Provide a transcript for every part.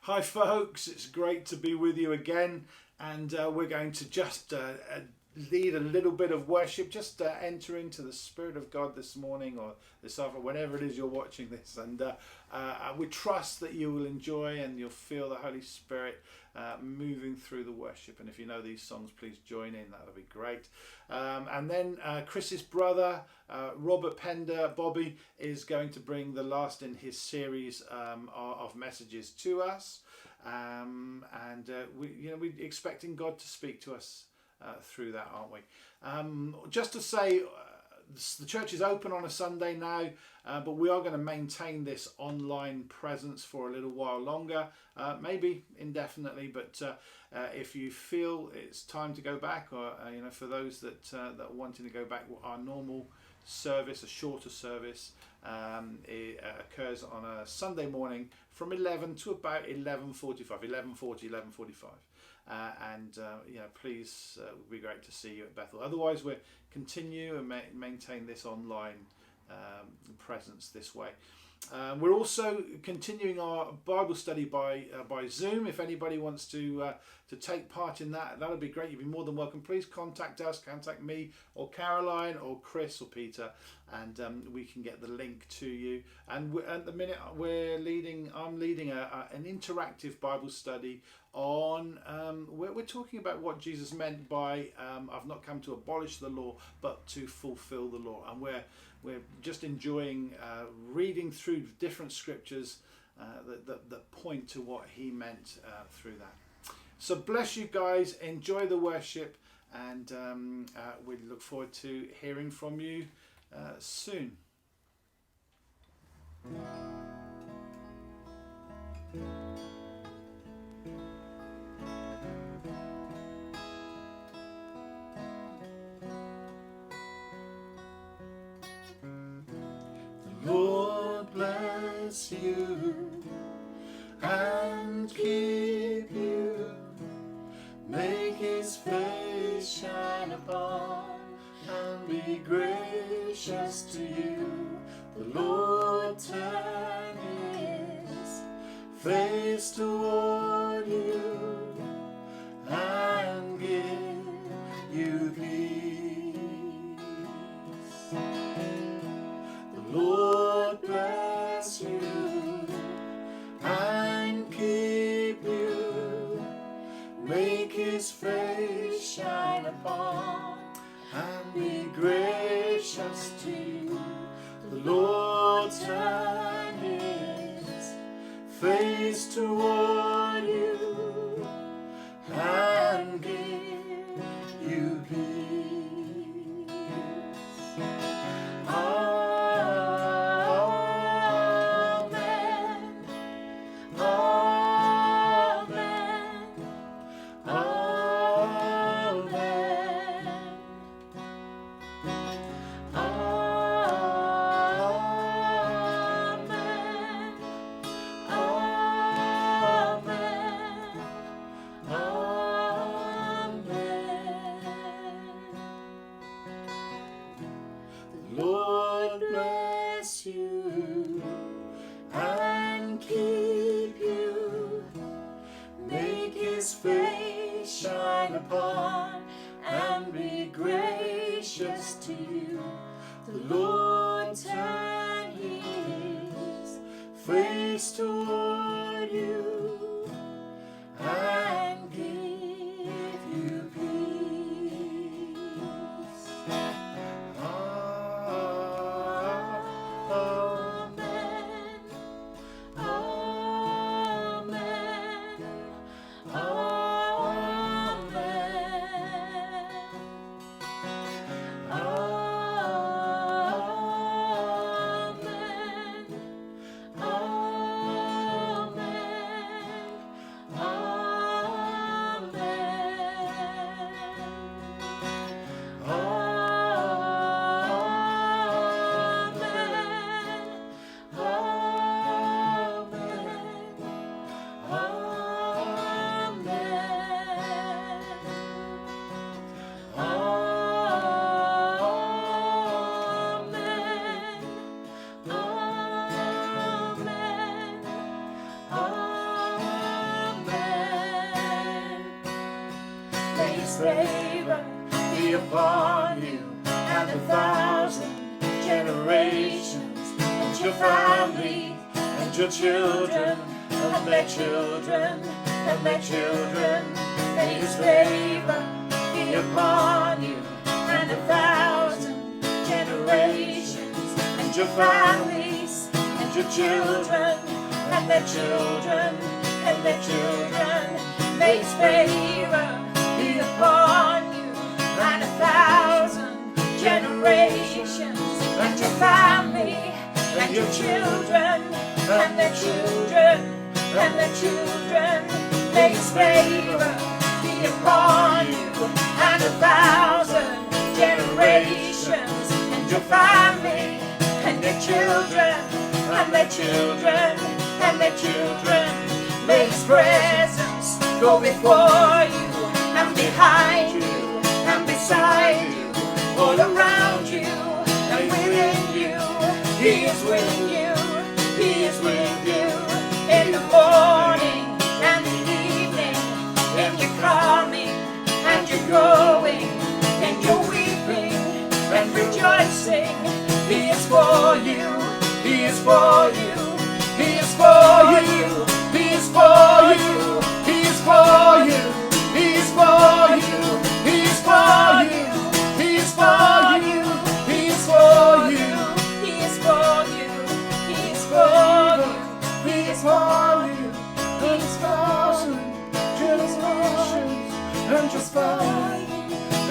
Hi folks, it's great to be with you again, and we're going to just lead a little bit of worship, just enter into the Spirit of God this morning or this afternoon, whenever it is you're watching this, and we trust that you will enjoy and you'll feel the Holy Spirit moving through the worship. And if you know these songs, please join in, that'll be great. And then Chris's brother, Robert Pender, Bobby, is going to bring the last in his series of messages to us, and we're expecting God to speak to us through that, aren't we? Just to say, the church is open on a Sunday now, but we are going to maintain this online presence for a little while longer, maybe indefinitely. But if you feel it's time to go back, or for those that are wanting to go back, our normal service, a shorter service, it occurs on a Sunday morning from 11 to about 11:45, 11:45. Please, it would be great to see you at Bethel. Otherwise, we'll continue and maintain this online presence this way. We're also continuing our Bible study by Zoom. If anybody wants to take part in that, that would be great. You'd be more than welcome. Please contact us, contact me or Caroline or Chris or Peter, and we can get the link to you. And at the minute, I'm leading an interactive Bible study on we're talking about what Jesus meant by I've not come to abolish the law but to fulfill the law, and we're just enjoying reading through different scriptures that point to what he meant through that. So bless you guys, enjoy the worship, and we look forward to hearing from you soon. Lord bless you and keep you, make his face shine upon and be gracious to you. The Lord turn his face toward you and give you peace. The Lord bless you and keep you, make his face shine upon and be gracious to you. The Lord turn his face toward you and give you peace. Lord bless you and keep you, make his face shine upon and be gracious to you. The Lord turn his face toward you and give you peace. His favor be upon you and 1,000 generations, and your family, and your children, and their children, and their children. May His favor be upon you and 1,000 generations, and your families, and your children, and their children, and their children. May His favor be upon you and 1,000 generations, and your family, and your children, and their children, and their children. May His favor be upon you and 1,000 generations, and your family, and their children, and their children, and their children. May His presence go before you, and behind you, and beside you, all around you, and within you. He is with you, He is with you, in the morning and the evening, in your coming and your going, in your weeping and rejoicing. He is for you, He is for you, He is for you, He is for you, He is for you, He is for you, He is for you, He is for you, He is for you, He is for you, He is for you, He is for you, He is for you, generations, and your family,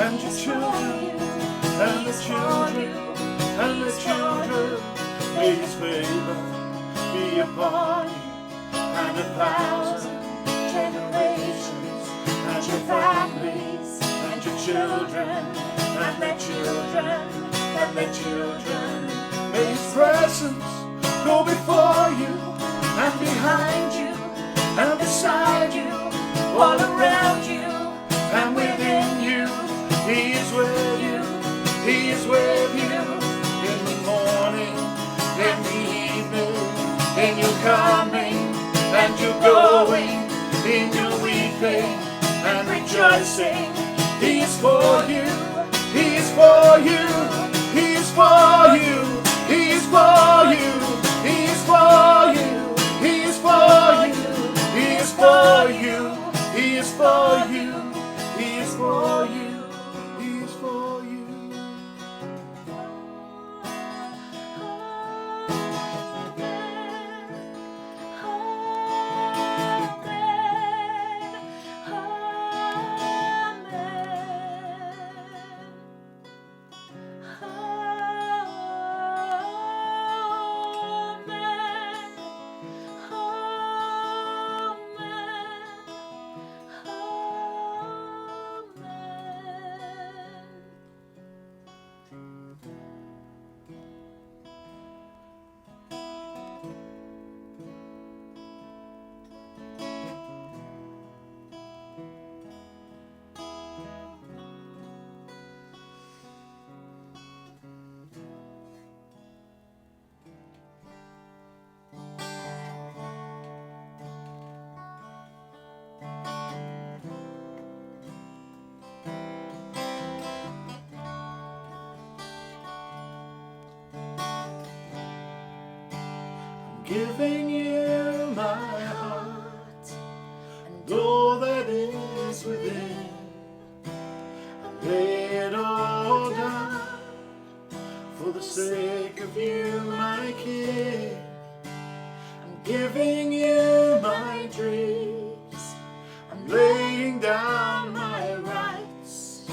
and your children, and the children, and the children. May His favor be upon you and 1,000 generations, and your families, and your children, and their children, and their children. May His presence go before you, and behind you, and beside you, all around you, and within you. He is with you, He is with you, in the morning, in the evening, in your coming and your going, in your weeping and rejoicing. He is for you, He is for you, He is for you, He is for you, He is for you, He is for you, He is for you, He is for you, He is for you, He is for you. Giving you my heart and all that is within. I lay it all down for the sake of you, my King. I'm giving you my dreams. I'm laying down my rights.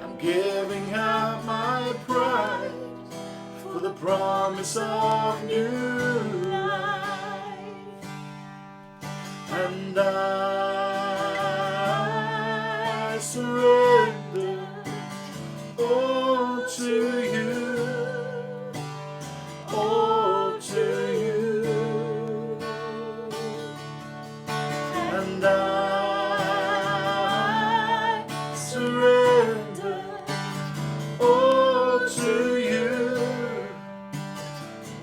I'm giving up my pride for the promise of new life. And I surrender all to you, all to you. And I surrender all to you,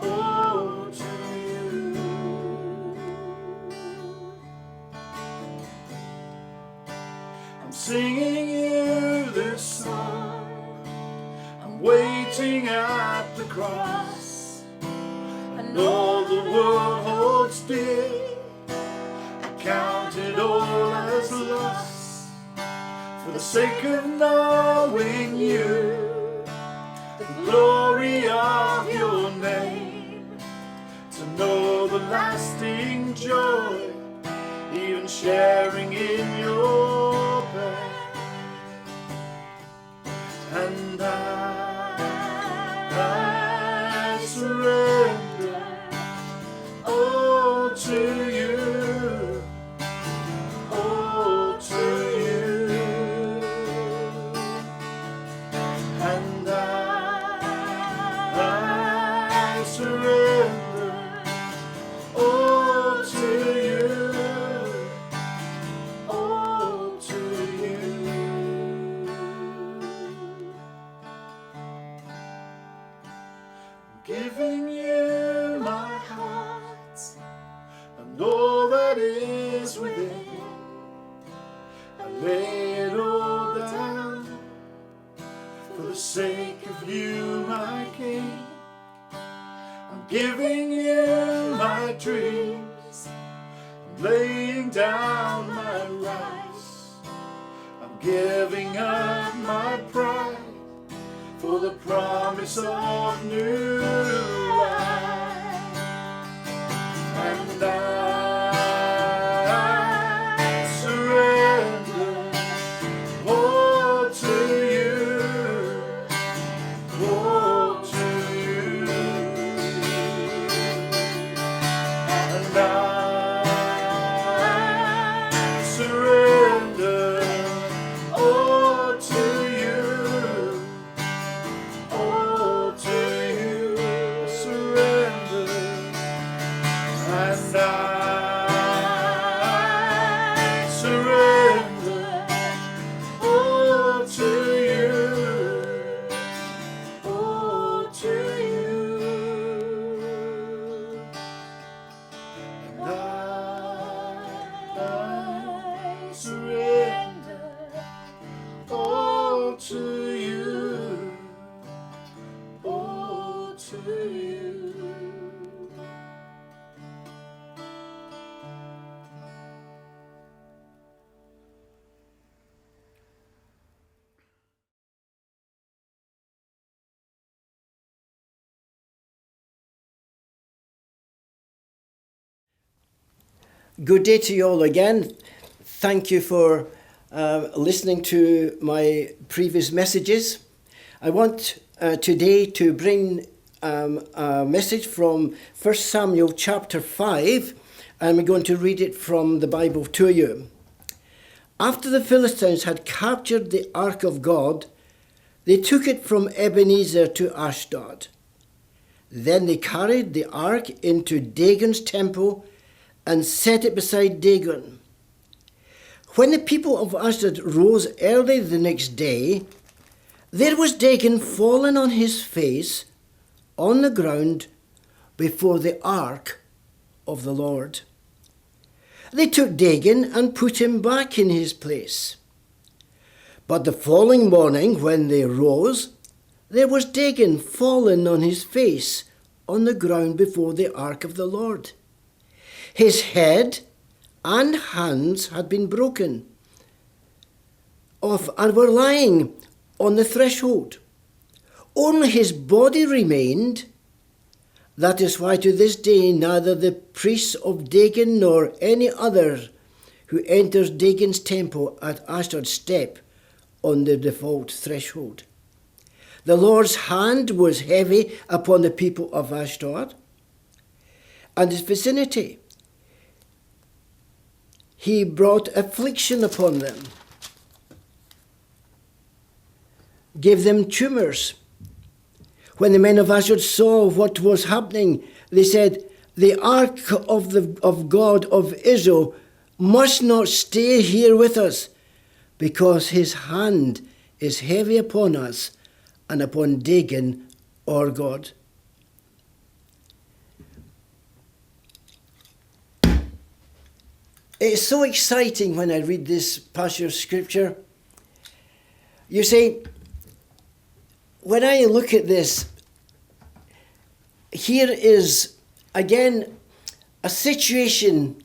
all to you. I'm singing you waiting at the cross, and all the world holds dear. I count it all as loss for the sake of knowing you, the glory of your name, to know the lasting joy, even sharing in your pain. And I surrender all to you, all to you. And I surrender all to you, all to you. Giving you my heart and all that is within. I lay it all down for the sake of you, my King. I'm giving you my dreams, I'm laying down my rights. I'm giving up my pride for the promise of new life. And I surrender all to you, all to you. And I surrender all to you, all to you. Surrender. And I surrender all to you, all to you. And I surrender all to you, all to you. Good day to you all again. Thank you for listening to my previous messages. I want today to bring a message from 1 Samuel chapter 5, and we're going to read it from the Bible to you. After the Philistines had captured the Ark of God, they took it from Ebenezer to Ashdod. Then they carried the Ark into Dagon's temple and set it beside Dagon. When the people of Ashdod rose early the next day, there was Dagon fallen on his face on the ground before the ark of the Lord. They took Dagon and put him back in his place. But the following morning, when they rose, there was Dagon fallen on his face on the ground before the ark of the Lord. His head and hands had been broken off and were lying on the threshold. Only his body remained. That is why to this day neither the priests of Dagon nor any other who enters Dagon's temple at Ashdod step on the default threshold. The Lord's hand was heavy upon the people of Ashdod and its vicinity. He brought affliction upon them, gave them tumors. When the men of Ashdod saw what was happening, they said, "The ark of God of Israel must not stay here with us, because his hand is heavy upon us and upon Dagon, our God." It's so exciting when I read this passage of scripture. You see, when I look at this, here is again a situation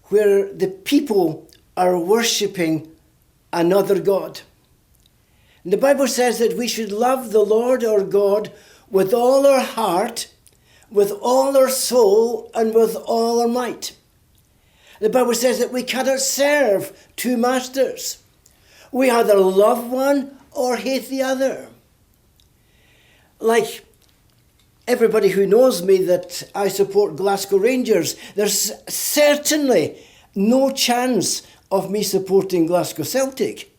where the people are worshipping another God. And the Bible says that we should love the Lord our God with all our heart, with all our soul, and with all our might. The Bible says that we cannot serve two masters. We either love one or hate the other. Like everybody who knows me that I support Glasgow Rangers, there's certainly no chance of me supporting Glasgow Celtic.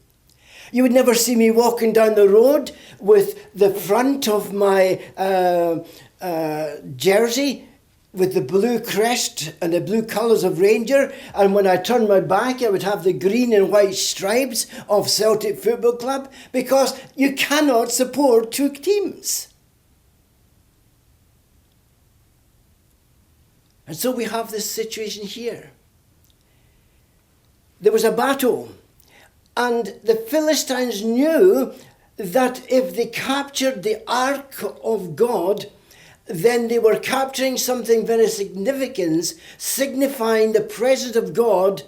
You would never see me walking down the road with the front of my jersey with the blue crest and the blue colours of Ranger, and when I turn my back I would have the green and white stripes of Celtic Football Club, because you cannot support two teams. And so we have this situation here. There was a battle, and the Philistines knew that if they captured the Ark of God, then they were capturing something very significant, signifying the presence of God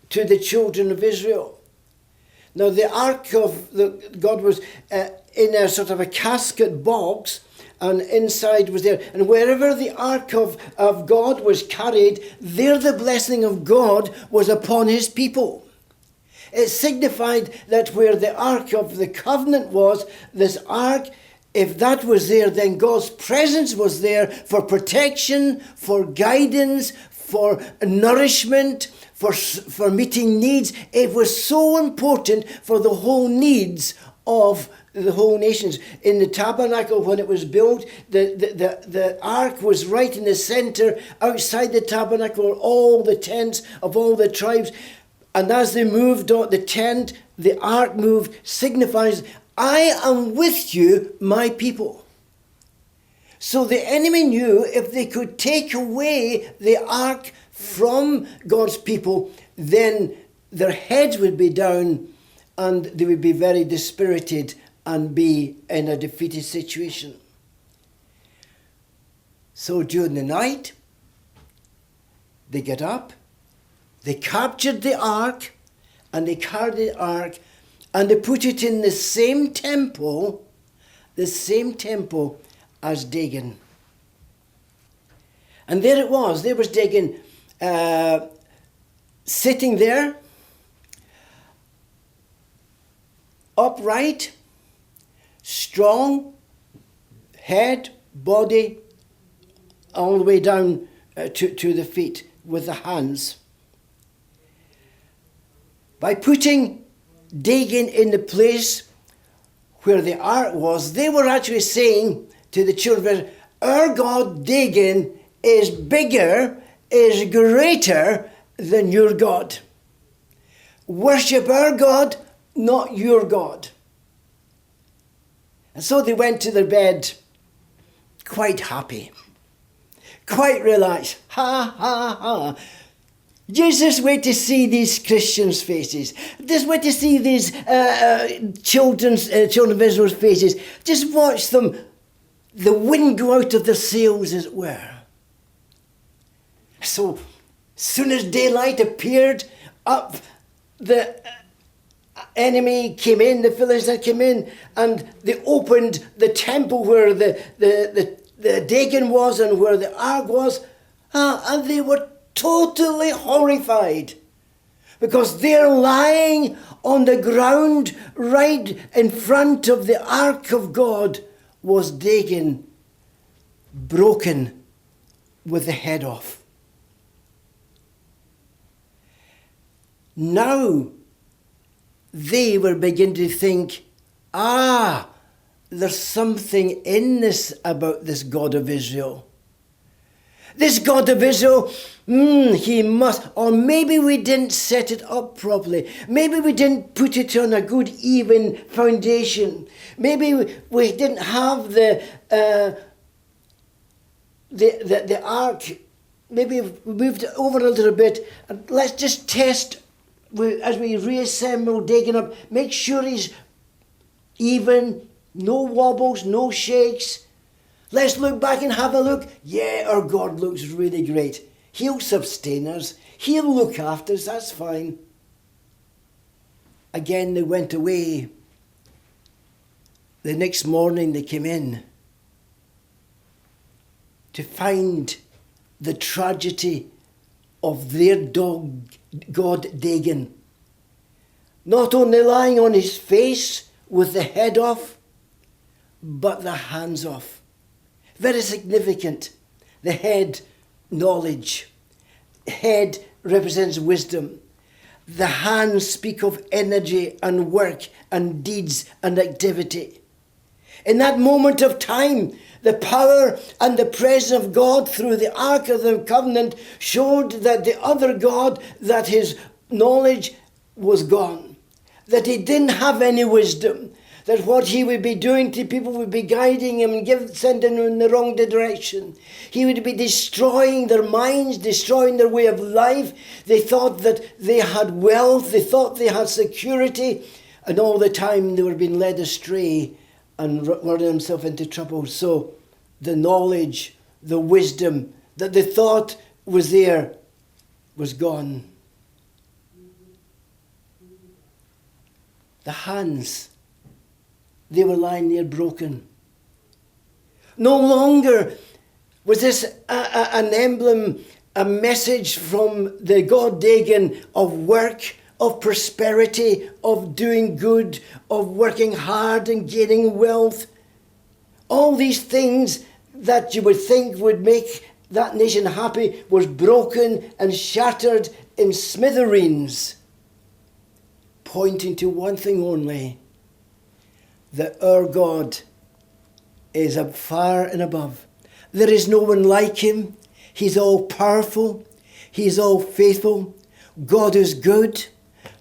to the children of Israel. Now, the Ark of God was in a sort of a casket box, and inside was there. And wherever the Ark of God was carried, there the blessing of God was upon his people. It signified that where the Ark of the Covenant was, this Ark, if that was there, then God's presence was there for protection, for guidance, for nourishment, for meeting needs. It was so important for the whole needs of the whole nations. In the tabernacle, when it was built, the ark was right in the center. Outside the tabernacle were all the tents of all the tribes. And as they moved on, the tent, the ark moved, signifies, I am with you, my people. So the enemy knew if they could take away the ark from God's people, then their heads would be down and they would be very dispirited and be in a defeated situation. So during the night, they get up, they captured the ark, and they carried the ark, and they put it in the same temple as Dagon. And there it was Dagon sitting there, upright, strong, head, body, all the way down to the feet with the hands. By putting Dagon in the place where the ark was, they were actually saying to the children of Israel, our God Dagon is bigger, is greater than your God. Worship our God, not your God. And so they went to their bed quite happy, quite relaxed. Ha, ha, ha. Just wait to see these Christians' faces. Just wait to see these children of Israel's faces. Just watch them, the wind go out of their sails, as it were. So, as soon as daylight appeared, up the enemy came in, the Philistines came in, and they opened the temple where the Dagon was and where the ark was, and they were totally horrified, because they're lying on the ground right in front of the ark of God was Dagon, broken with the head off. Now they were beginning to think, there's something in this about this God of Israel. This God of Israel, he must, or maybe we didn't set it up properly. Maybe we didn't put it on a good, even foundation. Maybe we didn't have the ark. Maybe we moved it over a little bit. Let's just test as we reassemble, Dagon up, make sure he's even, No wobbles, no shakes. Let's look back and have a look. Yeah, our God looks really great. He'll sustain us. He'll look after us. That's fine. Again, they went away. The next morning they came in to find the tragedy of their God Dagon. Not only lying on his face with the head off, but the hands off. Very significant. The head, knowledge. Head represents wisdom. The hands speak of energy and work and deeds and activity. In that moment of time, the power and the presence of God through the Ark of the Covenant showed that the other God, that his knowledge was gone. That he didn't have any wisdom. That what he would be doing to people would be guiding him and sending them in the wrong direction. He would be destroying their minds, destroying their way of life. They thought that they had wealth, they thought they had security, and all the time they were being led astray and running themselves into trouble. So the knowledge, the wisdom that they thought was there was gone. The hands, they were lying there broken. No longer was this an emblem, a message from the God Dagon of work, of prosperity, of doing good, of working hard and gaining wealth. All these things that you would think would make that nation happy was broken and shattered in smithereens, pointing to one thing only, that our God is up far and above. There is no one like him. He's all powerful. He's all faithful. God is good.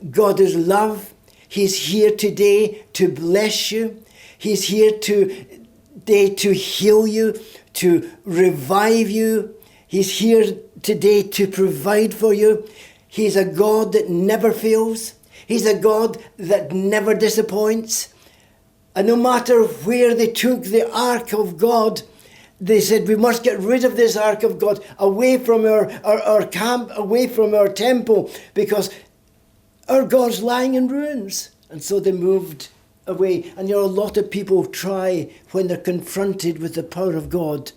God is love. He's here today to bless you. He's here today to heal you, to revive you. He's here today to provide for you. He's a God that never fails. He's a God that never disappoints. And no matter where they took the Ark of God, they said, we must get rid of this Ark of God, away from our camp, away from our temple, because our God's lying in ruins. And so they moved away. And a lot of people try, when they're confronted with the power of God,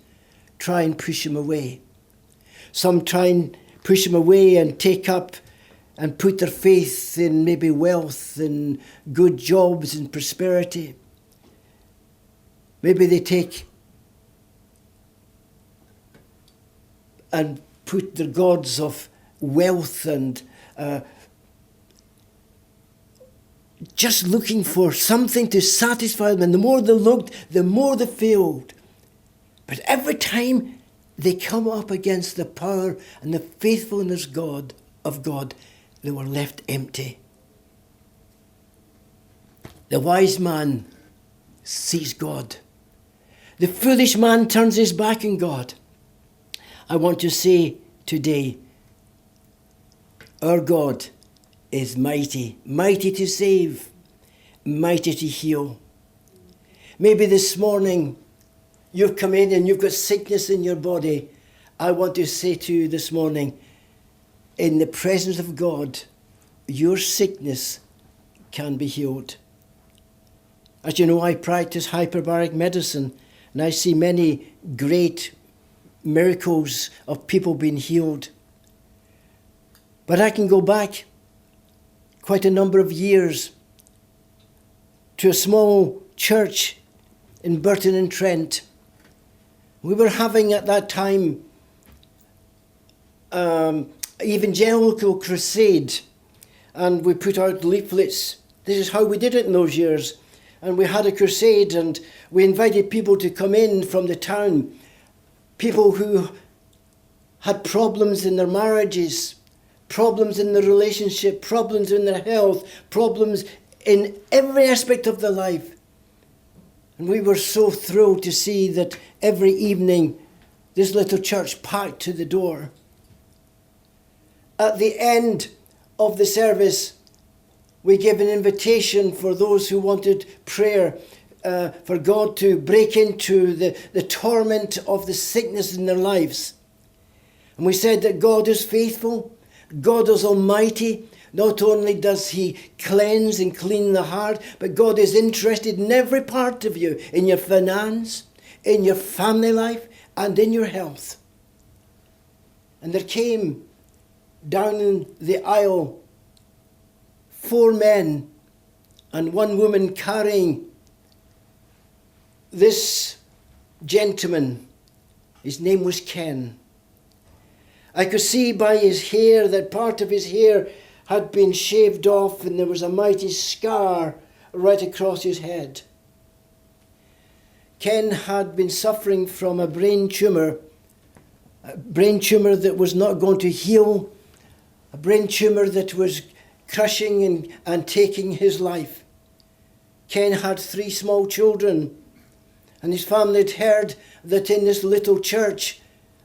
try and push him away. Some try and push him away and take up and put their faith in maybe wealth and good jobs and prosperity. Maybe they take and put their gods of wealth and just looking for something to satisfy them. And the more they looked, the more they failed. But every time they come up against the power and the faithfulness of God, they were left empty. The wise man sees God. The foolish man turns his back on God. I want to say today, our God is mighty, mighty to save, mighty to heal. Maybe this morning you've come in and you've got sickness in your body. I want to say to you this morning, in the presence of God, your sickness can be healed. As you know, I practice hyperbaric medicine, and I see many great miracles of people being healed. But I can go back quite a number of years to a small church in Burton-on-Trent. We were having at that time evangelical crusade, and we put out leaflets. This is how we did it in those years. And we had a crusade, and we invited people to come in from the town, people who had problems in their marriages, problems in their relationship, problems in their health, problems in every aspect of their life. And we were so thrilled to see that every evening this little church packed to the door. At the end of the service, we gave an invitation for those who wanted prayer for God to break into the torment of the sickness in their lives. And we said that God is faithful, God is almighty. Not only does he cleanse and clean the heart, but God is interested in every part of you, in your finance, in your family life, and in your health. And there came down in the aisle 4 men and 1 woman carrying this gentleman. His name was Ken. I could see by his hair that part of his hair had been shaved off, and there was a mighty scar right across his head. Ken had been suffering from a brain tumour that was not going to heal, a brain tumour that was crushing and taking his life. Ken had 3 small children, and his family had heard that in this little church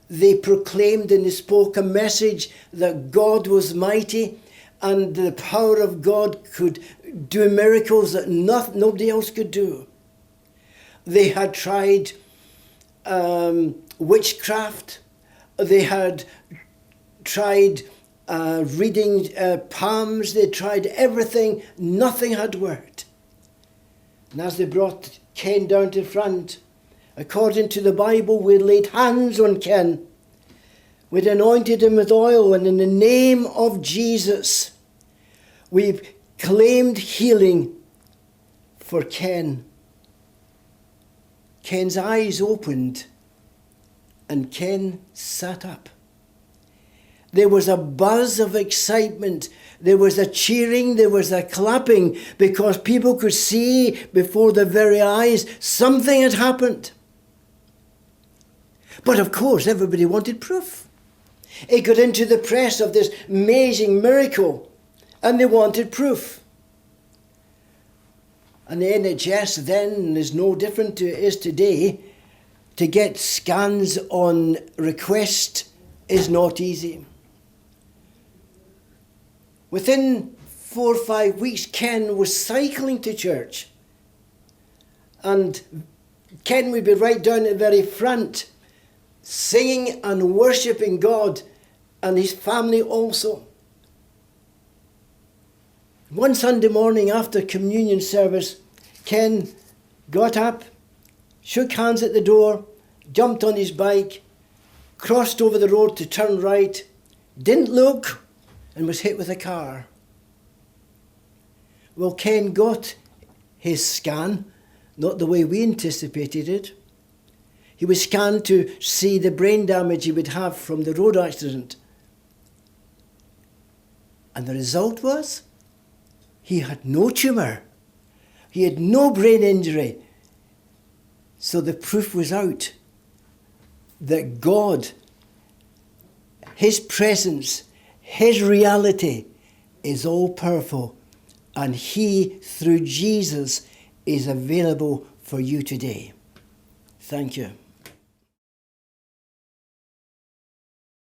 they proclaimed and they spoke a message that God was mighty and the power of God could do miracles that nobody else could do. They had tried witchcraft. They had tried reading palms. They tried everything. Nothing had worked. And as they brought Ken down to front, according to the Bible, we laid hands on Ken. We'd anointed him with oil, and in the name of Jesus, we've claimed healing for Ken. Ken's eyes opened, and Ken sat up. There was a buzz of excitement. There was a cheering, there was a clapping, because people could see before their very eyes something had happened. But of course, everybody wanted proof. It got into the press of this amazing miracle, and they wanted proof. And the NHS then is no different to it is today. To get scans on request is not easy. Within 4 or 5 weeks, Ken was cycling to church. And Ken would be right down at the very front, singing and worshipping God, and his family also. One Sunday morning after communion service, Ken got up, shook hands at the door, jumped on his bike, crossed over the road to turn right, didn't look, and was hit with a car. Well, Ken got his scan, not the way we anticipated it. He was scanned to see the brain damage he would have from the road accident. And the result was, he had no tumour. He had no brain injury. So the proof was out that God, his presence, his reality is all powerful, and he, through Jesus, is available for you today. Thank you.